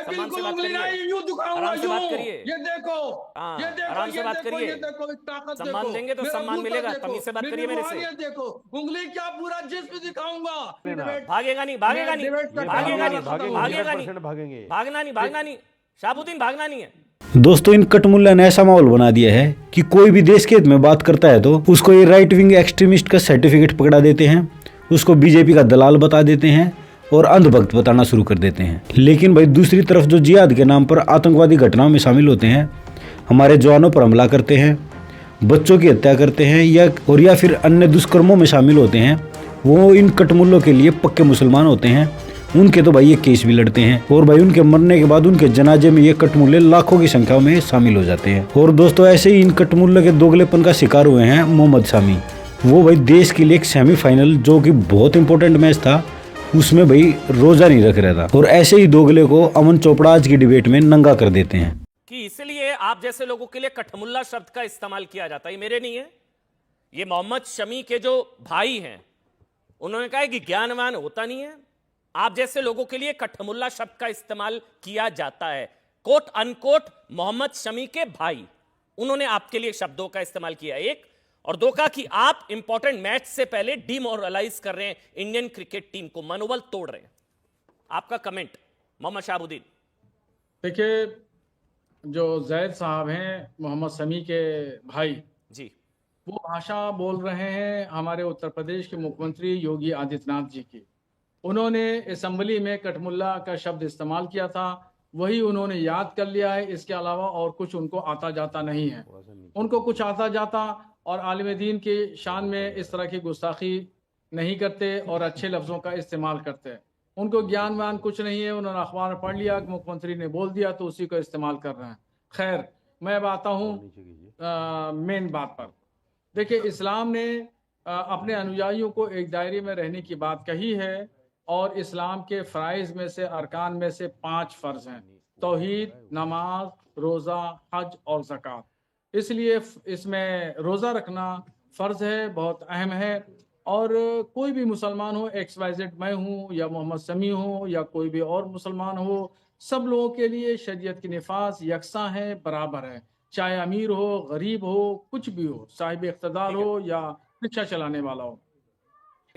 सम्मान से बिल्कुल बात उंगली करिए, नहीं, यूं दिखाऊंगा, आराम से बात यूं। करिए। ये देखो, हाँ, ये देखो, आराम से ये बात देखो, करिए। ये देखो, ताकत सम्मान देखो, देंगे तो मेरा सम्मान जूता मिलेगा, देखो, तमीज से बात मेरी करिए मेरे से। रूहानियत देखो, उंगली क्या पूरा जिस्म दिखाऊंगा। भागेगा नहीं, भागेगा नहीं, भागेगा नहीं, भागेगा नहीं, भागेंगे। भागना नहीं, भागना नहीं, शहाबुद्दीन भागना नहीं है। दोस्तों, इन कटमुल्ला ने ऐसा माहौल बना दिया है कि कोई भी देश के हित में बात करता है तो उसको ये राइट विंग एक्सट्रीमिस्ट का सर्टिफिकेट पकड़ा देते हैं, उसको बीजेपी का दलाल बता देते हैं और अंधभक्त बताना शुरू कर देते हैं। लेकिन भाई दूसरी तरफ जो जिहाद के नाम पर आतंकवादी घटनाओं में शामिल होते हैं, हमारे जवानों पर हमला करते हैं, बच्चों की हत्या करते हैं या फिर अन्य दुष्कर्मों में शामिल होते हैं, वो इन कटमुल्लों के लिए पक्के मुसलमान होते हैं। उनके तो भाई ये केस भी लड़ते हैं और भाई उनके मरने के बाद उनके जनाजे में ये कटमुल्ले लाखों की संख्या में शामिल हो जाते हैं। और दोस्तों, ऐसे ही इन कटमुल्लों के दोगलेपन का शिकार हुए हैं मोहम्मद शामी। वो भाई देश के लिए एक सेमीफाइनल जो कि बहुत इंपॉर्टेंट मैच था, उसमें भाई रोजा नहीं रख रहा था और ऐसे ही दोगले को अमन चोपड़ा आज की डिबेट में नंगा कर देते हैं कि इसलिए आप जैसे लोगों के लिए कठमुल्ला शब्द का इस्तेमाल किया जाता है। ये मेरे नहीं है, ये मोहम्मद शमी के जो भाई हैं उन्होंने कहा कि ज्ञानवान होता नहीं है, आप जैसे लोगों के लिए कठमुल्ला शब्द का इस्तेमाल किया जाता है। कोट अनकोट मोहम्मद शमी के भाई, उन्होंने आपके लिए शब्दों का इस्तेमाल किया। एक और दो का कि आप इंपॉर्टेंट मैच से पहले डिमोरलाइज कर रहे हैं इंडियन क्रिकेट टीम को, मनोबल तोड़ रहे हैं। आपका कमेंट मोहम्मद शहाबुद्दीन। देखिए, जो जैद साहब हैं मोहम्मद शमी के भाई जी, वो भाषा बोल रहे हैं हमारे उत्तर प्रदेश के मुख्यमंत्री योगी आदित्यनाथ जी की। उन्होंने असेंबली में कठमुल्ला का शब्द इस्तेमाल किया था, वही उन्होंने याद कर लिया है। इसके अलावा और कुछ उनको आता जाता नहीं है। उनको कुछ आता जाता और आलिम दीन की शान में इस तरह की गुस्ताखी नहीं करते और अच्छे लफ्ज़ों का इस्तेमाल करते हैं। उनको ज्ञानवान कुछ नहीं है। उन्होंने अखबार पढ़ लिया कि मुख्यमंत्री ने बोल दिया तो उसी को इस्तेमाल कर रहे हैं। खैर, मैं अब आता हूँ मेन बात पर। देखिए, इस्लाम ने अपने अनुयायियों को एक दायरे में रहने की बात कही है और इस्लाम के फ़राइज़ में से, अरकान में से 5 फ़र्ज़ हैं: तौहीद, नमाज, रोज़ा, हज और ज़कात। इसलिए इसमें रोज़ा रखना फ़र्ज़ है, बहुत अहम है। और कोई भी मुसलमान हो, XYZ मैं हूँ या मोहम्मद शमी हो या कोई भी और मुसलमान हो, सब लोगों के लिए शरीयत की निफाज यकसा है, बराबर है। चाहे अमीर हो, गरीब हो, कुछ भी हो, साहिब इख्तदार हो या रिक्शा चलाने वाला हो,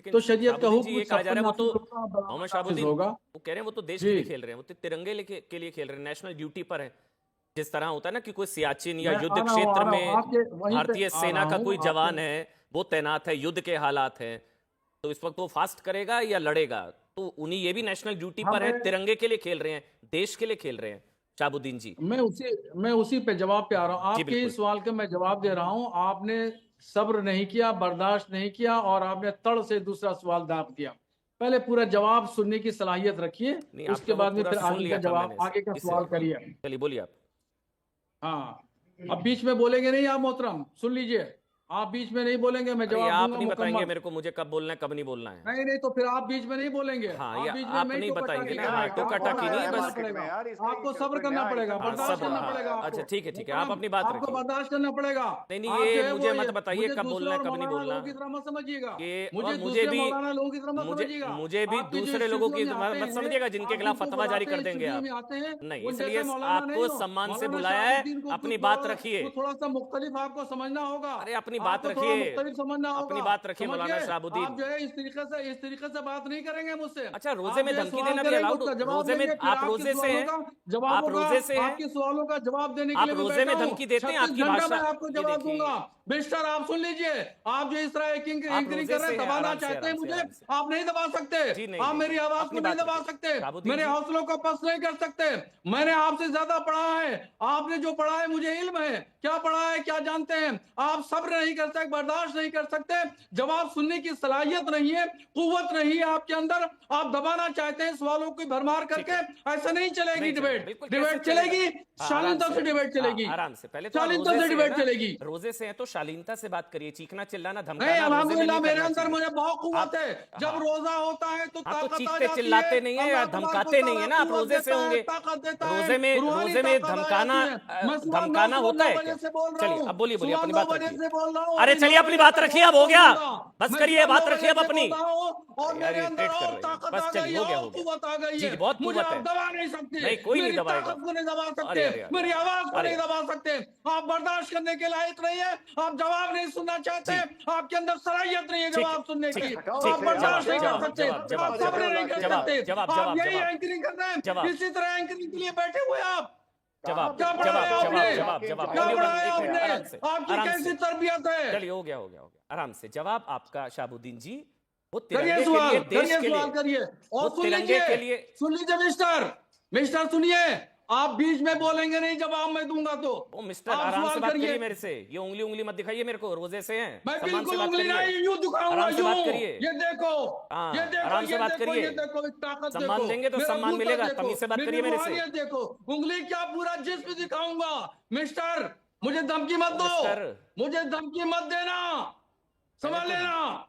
तो शरीयत का हुक्म ये कहा जा रहा है, वो तो मोहम्मद शहाबुद्दीन होगा। वो कह रहे हैं वो तो देश के लिए खेल रहे हैं, वो तो तिरंगे के लिए खेल रहे हैं, नेशनल ड्यूटी पर है। जिस तरह होता है ना कि कोई सियाचिन या युद्ध क्षेत्र में भारतीय सेना का कोई जवान है, वो तैनात है, युद्ध के हालात हैं, तो इस वक्त वो फास्ट करेगा या लड़ेगा, तो उन्हीं ये भी नेशनल ड्यूटी पर है, तिरंगे के लिए खेल रहे हैं, देश के लिए खेल रहे हैं। शहाबुद्दीन जी, मैं उसी पे जवाब पे आ रहा हूँ। आपके इस सवाल का मैं जवाब दे रहा हूँ। आपने सब्र नहीं किया, बर्दाश्त नहीं किया और आपने तड़ से दूसरा सवाल दाग दिया। पहले पूरा जवाब सुनने की सलाहियत रखिए, उसके बाद में फिर आगे का जवाब, आगे का सवाल करिए। चलिए बोलिए आप। हाँ, अब बीच में बोलेंगे नहीं आप मोहतरम, सुन लीजिए। आप बीच में नहीं बोलेंगे, मैं जवाब आप दूंगा नहीं बताएंगे मुकम्मल। मेरे को मुझे कब बोलना है कब नहीं बोलना है। नहीं, तो फिर आप बीच में नहीं बोलेंगे। हाँ, आप या बीच में आप मैं नहीं तो बताएंगे ना, कटा तो कटा की नहीं, बस आपको सब्र करना पड़ेगा, बर्दाश्त करना पड़ेगा। अच्छा ठीक है, ठीक है, आप अपनी बात आपको रखिए। बर्दाश्त करना पड़ेगा। नहीं, ये मुझे मत बताइए कब बोलना है कब नहीं बोलना। लोगों की तरह मत समझिएगा, मुझे भी लोगों की तरह मत समझिएगा। मुझे भी दूसरे लोगों की मत समझिएगा जिनके खिलाफ फतवा जारी कर देंगे आप। नहीं, इसलिए आपको सम्मान से बुलाया है, अपनी बात रखिए। थोड़ा सा मुख्तलिफ आपको समझना होगा। अरे अपनी बात रखिए, समझना होगा, अपनी बात रखिए मौलाना शहाबुद्दीन। आप जो है इस तरीके से बात नहीं करेंगे मुझसे। अच्छा, रोजे में धमकी देना भी अलाउड? रोजे में आप रोजे से हैं, आप रोजे से हैं, आपके सवालों का जवाब देने के आप लिए रोजे में धमकी देते हैं, आपकी भाषा मैं आपको जवाब दूंगा। मिस्टर, आप सुन लीजिए, आप जो इस तरह एंकरिंग कर रहे हैं, दबाना चाहते हैं मुझे, आप नहीं दबा सकते। आप मेरी आवाज को नहीं दबा सकते, मेरे हौसलों को पस्त नहीं कर सकते। मैंने आपसे ज्यादा पढ़ा है, आपने जो पढ़ा है मुझे इल्म है। क्या पढ़ा है, क्या जानते हैं आप? सब्र नहीं कर सकते, बर्दाश्त नहीं कर सकते, जवाब सुनने की सलाहियत नहीं है, कुव्वत नहीं है आपके अंदर। आप दबाना चाहते हैं सवालों की भरमार करके। ऐसा नहीं चलेगी डिबेट। डिबेट चलेगी, शालीनता से डिबेट चलेगी, आराम से। पहले शालीनता से डिबेट चलेगी। रोजे से है तो शालीनता से बात करिए, चीखना चिल्लाना नहीं, धमकाना अल्हम्दुलिल्लाह मेरे अंदर मुझे बहुत कुव्वत है। जब रोजा होता है तो आप तो ताकत आ चीखते जाती चिल्लाते है, नहीं है अल्लाह या तबारक धमकाते व नहीं है ना, तआला आप रोजे से कुव्वत होंगे। ताकत देता है, रोजे में रूहानी धमकाना ताकत आ जाती है। मैं सुबह धमकाना 9 होता है बजे क्या? से बोल रहा चलिए हूँ, अब बोलिए सुबह अपनी 9 बात बजे रखिए। से बोल बोल रहा हूँ। अरे चलिए अपनी बात रखिए, अब हो गया, बस करिए बात रखिए अब अपनी। और मेरे अंदर इरिटेट कर और रहे हैं। ताकत बस आ चलिए, गई हो है गया, और हो गया। कुव्वत आ गई जी, है। बहुत मुझे कुव्वत आप है। दबा नहीं सकते, नहीं, कोई नहीं मेरी दबाएगा। ताकत को नहीं दबा सकते, अरे, अरे, अरे। मेरी आवाज को अरे। नहीं दबा सकते। आप बर्दाश्त करने के लायक नहीं है, आप जवाब नहीं सुनना चाहते, आपके अंदर सलाहियत नहीं है ठीक, जवाब सुनने ठीक, की, ठीक, आप बर्दाश्त नहीं कर जवाब, सकते, जवाब, जवाब, आप सब्र नहीं कर जवाब, सकते, जवाब, आप जवाब, यही जवाब। एंकरिंग कर रहे जवाब। हैं, इसी तरह एंकरिंग के लिए बैठे हुए आप। जवाब, क्या जवाब, पढ़ाया जवाब, आपने? जवाब, जवाब। क्या बोलिए, पढ़ाया एक मिनट, आपने? आराम से, आपकी आराम कैसी से। तरबियत है? चलिए, हो गया, हो गया, हो गया। आराम से जवाब आपका शाहबुद्दीन जी, वो करिए तिरंगे के सवाल, लिए, देश करिए के सवाल लिए, करिए। वो और सुन तिरंगे लीजिए, के लिए। सुन लीजिए मिस्टर सुनिए, आप बीच में बोलेंगे नहीं, जवाब मैं दूंगा तो ओ मिस्टर, आप आराम से सवाल बात करिए। करिए मेरे से। ये उंगली मत दिखाइए मेरे को, रोजे से हैं, मैं सम्मान से बिल्कुल बात उंगली करिए। नहीं यूं दिखाऊंगा, आराम से बात यूं। करिए। ये देखो, हाँ, ये देखो, आराम से ये बात देखो, करिए। ये देखो, इस ताकत सम्मान देखो, देंगे तो मेरा सम्मान जूता मिलेगा, देखो, तमीज से बात मेरी करिए मेरे से। रूहानियत देखो, उंगली क्या पूरा जिस्म दिखाऊंगा। मिस्टर, मुझे धमकी मत दो, मिस्टर। मुझे धमकी मत देना, समझ लेना।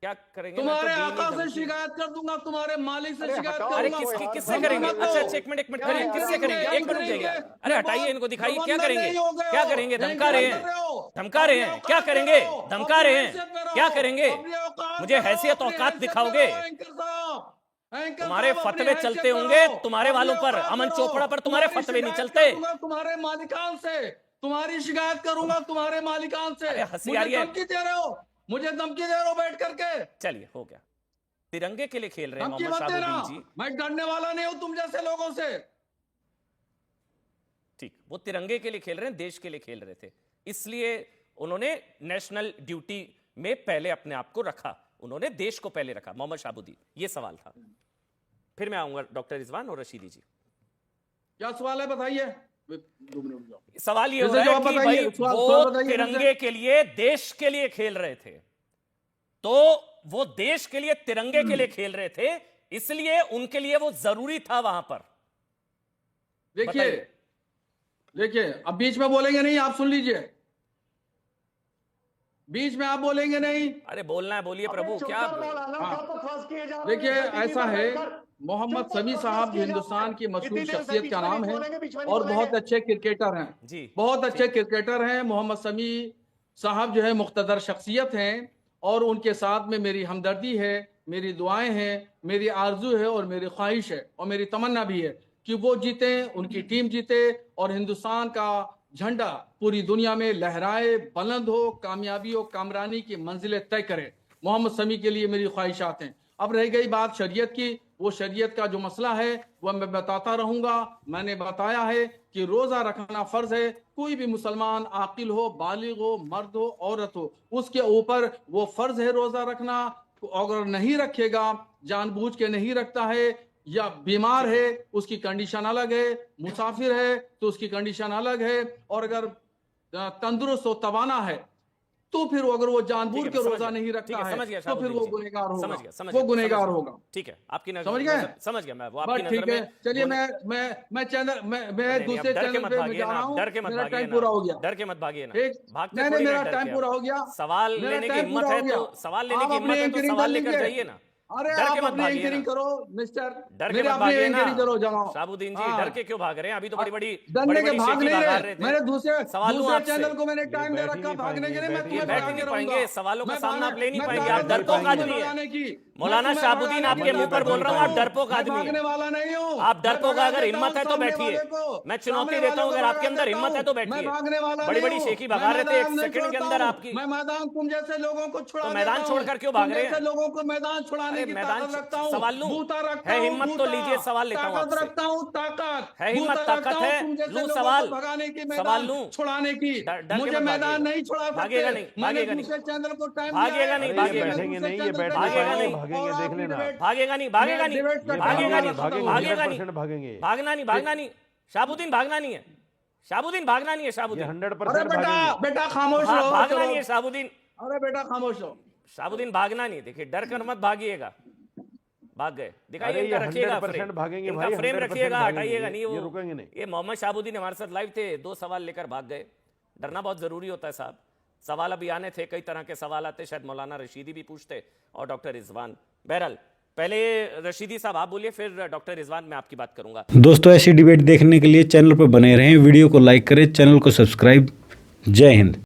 क्या करेंगे? तुम्हारे मैं तो आका दी से नहीं धमकी। शिकायत कर दूंगा, तुम्हारे मालिक से शिकायत अरे करूंगा। किससे करेंगे? अच्छा, एक मिनट करिए, किससे करेंगे? एक मिनट रुक जाइए। अरे हटाइए इनको, दिखाइए क्या करेंगे, क्या करेंगे? धमका रहे हैं, धमका रहे हैं, क्या करेंगे? धमका रहे हैं, क्या करेंगे? मुझे हैसियत औकात दिखाओगे? तुम्हारे फतवे चलते होंगे तुम्हारे वालों पर, अमन चोपड़ा पर तुम्हारे फतवे नहीं चलते। तुम्हारे मालिकान से तुम्हारी शिकायत करूंगा, तुम्हारे मालिकान से। अरे हंसी आ रही है। धमकी दे रहे हो, मुझे धमकी दे रहे हो बैठ करके। चलिए, हो गया। तिरंगे के लिए खेल रहे हैं धमकी मोहम्मद मत देना, शाहबुद्दीन जी। मैं डरने वाला नहीं हूं तुम जैसे लोगों से। ठीक, वो तिरंगे के लिए खेल रहे हैं, देश के लिए खेल रहे थे, इसलिए उन्होंने नेशनल ड्यूटी में पहले अपने आप को रखा, उन्होंने देश को पहले रखा। मोहम्मद शाहबुद्दीन, ये सवाल था। फिर मैं आऊंगा डॉक्टर रिजवान और रशीदी जी। क्या सवाल है बताइए। 2 मिनट जाओ। सवाल ये हो फिर से रहा है जवाब कि बताइए, भाई सवाल वो बताइए फिर से। तिरंगे के लिए, देश के लिए खेल रहे थे, तो वो देश के लिए, तिरंगे के लिए खेल रहे थे, इसलिए उनके लिए वो जरूरी था वहां पर। देखिए बताइए। देखिए, अब बीच में बोलेंगे नहीं, आप सुन लीजिए, बीच में आप बोलेंगे नहीं। अरे बोलना है, बोलिए प्रभु, क्या देखिए ऐसा है, मोहम्मद शमी साहब हिंदुस्तान की मशहूर शख्सियत का नाम है और बहुत अच्छे क्रिकेटर हैं जी, बहुत अच्छे क्रिकेटर हैं। मोहम्मद शमी साहब जो है मुख्तदर शख्सियत हैं और उनके साथ में मेरी हमदर्दी है, मेरी दुआएं हैं, मेरी आरजू है और मेरी ख्वाहिश है और मेरी तमन्ना भी है कि वो जीते, उनकी टीम जीते और हिंदुस्तान का झंडा पूरी दुनिया में लहराए, बुलंद हो, कामयाबी और कामरानी की मंजिलें तय करे। मोहम्मद शमी के लिए मेरी ख्वाहिशात हैं। अब रह गई बात शरीयत की, वो शरीयत का जो मसला है वह मैं बताता रहूंगा। मैंने बताया है कि रोजा रखना फर्ज है। कोई भी मुसलमान आकिल हो, बालिग हो, मर्द हो, औरत हो, उसके ऊपर वो फर्ज है रोजा रखना। अगर नहीं रखेगा, जानबूझ के नहीं रखता है या बीमार है, उसकी कंडीशन अलग है, मुसाफिर है तो उसकी कंडीशन अलग है, और अगर तंदुरुस्त हो, तवाना है, तो फिर अगर वो जानबूझ के रोजा नहीं रखता है तो फिर वो गुनहगार होगा, वो गुनहगार होगा। ठीक है, आपकी नजर, समझ गए? समझ गया मैं, वो बस आपकी ठीक नजर है। में। चलिए मैं चैनल मैं दूसरे चैनल पे मैं जा रहा हूँ, डर के मत मेरा भागिए टाइम ना, पूरा हो गया। डर के मत भागिए ना, ठीक, भागते नहीं थोड़ी मेरा ना, डर टाइम के पूरा आप। हो गया। सवाल मेरा लेने की टाइम हिम्मत पूरा है हो गया। तो, सवाल लेने आप की अपनी हिम्मत है तो एंकरिंग सवाल कर लेकर लीजिए। जाइए ना। अरे डर आप के मत अपनी भागिए एंकरिंग ना, करो मिस्टर, डर के मेरे मत अपनी भागिए ना एंकरिंग करो जमाओ। शाहबुद्दीन जी। हाँ। डर के क्यों भाग रहे हैं? अभी तो बड़ी बड़ी डरने के बड़ी भाग शेखी नहीं भगा रहे, रहे थे। मैंने दूसरे सवाल लूं आपसे? चैनल को मैंने टाइम दे रखा भागने के लिए। मैं तुम्हें बैठ भाग नहीं के पाएंगे, रहूंगा। सवालों का मैं सामना आप ले नहीं मैं पाएंगे, भागने आप डरपोक वाला आदमी भगाने की। है। मौलाना मैं शाहबुद्दीन भगाने आपके की मुंह पर बोल रहा हूँ, आप डरपोक मैं आदमी भागने है। वाला नहीं हूँ। आप डरपोक, मैं अगर हिम्मत है तो सामने बैठिए, वाले को, मैं चुनौती सामने देता हूँ, वाले अगर को आपके अंदर भगा हिम्मत है देता तो हूँ। मैं बैठिए। भागने वाला बड़ी नहीं बड़ी हूँ। शेखी मैं भगा रहे थे, एक मैदान नहीं सेकंड के छोड़ता अंदर हूँ। आपकी। मैं मैदान तुम जैसे लोगों को छुड़ा तो देता मैदान हूँ। छोड़कर क्यों भाग तुम रहे हैं? जैसे लोगों को मैदान छुड़ाने अरे की मैदान ताकत रखता हूँ, सवाल लूं? बूता रखता है हूँ, हिम्मत तो लीजिए, सवाल लेता हूँ ताकत आपसे। रखता हूँ, ताकत है हिम्मत, बूता ताकत रखता हूँ, है, तुम जैसे लूं लोगों सवाल? को भगाने की, सवाल मैदान लूं? छुड़ाने की। डर के मुझे मत मैदान भागिएगा। नहीं छुड़ा भागेगा सकते। नहीं, मैंने भागेगा नहीं। दूसरे चैनल को टाइम भागेगा नहीं, भागेगा बैठेंगे नहीं, ये बैठ भागेगा नहीं, भागेंगे, देख लेना। भागेगा नहीं, भागेगा नहीं, भागेगा नहीं, भागेगा नहीं, भागेंगे, भागना नहीं, भागना नहीं। शाहबुद्दीन भागना नहीं है, शाहबुद्दीन भागना नहीं है, ये शाहबुद्दीन 100% बेटा भागेंगे। बेटा खामोश हाँ, रहो, भागना चलो। नहीं है शाहबुद्दीन। अरे बेटा खामोश रहो। शाहबुद्दीन भागना नहीं, देखिए डर कर मत भागिएगा। भाग गए, दिखाइए अरे इनका ये रखिएगा 100% फ्रेम, भागेंगे इनका भाई, फ्रेम 100% रखिएगा, भागेंगे, हटाइएगा नहीं। ये वो रुकेंगे नहीं। ये मोहम्मद शाहबुद्दीन हमारे साथ लाइव थे, 2 सवाल लेकर भाग गए। डरना बहुत जरूरी होता है साहब। सवाल अभी आने थे, कई तरह के सवाल आते, शायद मौलाना रशीदी भी पूछते और डॉक्टर रिजवान। बहरहाल पहले रशीदी साहब आप बोलिए, फिर डॉक्टर रिजवान मैं आपकी बात करूंगा। दोस्तों ऐसी डिबेट देखने के लिए चैनल पर बने रहें, वीडियो को लाइक करें, चैनल को सब्सक्राइब। जय हिंद।